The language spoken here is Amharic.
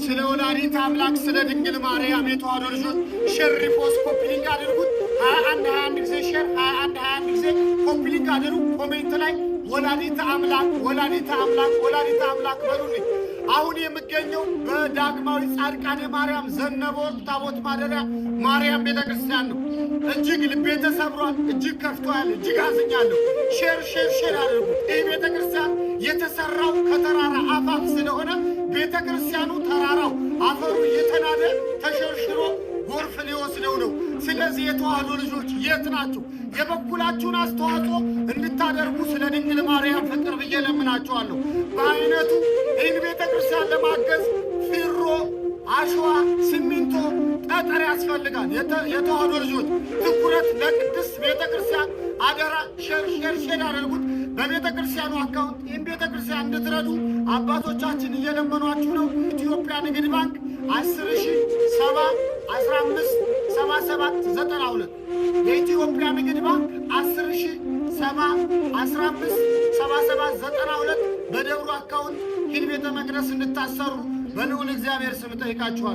ስለ ወላዲተ አምላክ ስለ ድንግል ማርያም የተዋሕዶ ልጆች ሸሪፎስ ኮፒሊንግ አድርጉት። 21 ጊዜ ሼር 21 ጊዜ ኮፒሊንግ አድርጉ። ኮሜንት ላይ ወላዲተ አምላክ ወላዲተ አምላክ ወላዲተ አምላክ በሉልኝ። አሁን የምገኘው በዳግማዊ ጻድቃኔ ማርያም ዘነበወርቅ ታቦት ማደሪያ ማርያም ቤተክርስቲያን ነው። እጅግ ልቤ ተሰብሯል፣ እጅግ ከፍቷል፣ እጅግ አዝኛለሁ። ሼር አድርጉት። ይህ ቤተክርስቲያን የተሰራው ከተራራ አፋፍ ስለሆነ ቤተክርስቲያኑ ተራራው አፈሩ እየተናደ ተሸርሽሮ ጎርፍ ሊወስደው ነው። ስለዚህ የተዋሕዶ ልጆች የት ናችሁ? የበኩላችሁን አስተዋጽኦ እንድታደርጉ ስለ ድንግል ማርያም ፍቅር ብዬ ለምናችኋለሁ። በአይነቱ ይህን ቤተ ክርስቲያን ለማገዝ ፊሮ፣ አሸዋ፣ ሲሚንቶ፣ ጠጠር ያስፈልጋል። የተዋሕዶ ልጆች ትኩረት ለቅድስት ቤተ ክርስቲያን አደራ። ሼር ያደርጉት። በቤተ ክርስቲያኑ አካውንት ይህን ቤተ ክርስቲያን እንድትረዱ አባቶቻችን እየለመኗችሁ ነው። ኢትዮጵያ ንግድ ባንክ 10,000,715,7792 የኢትዮጵያ ንግድ ባንክ 10,000,715,7792 በደብሩ አካውንት ይህን ቤተ መቅደስ እንድታሰሩ በልዑል እግዚአብሔር ስም ጠይቃችኋል።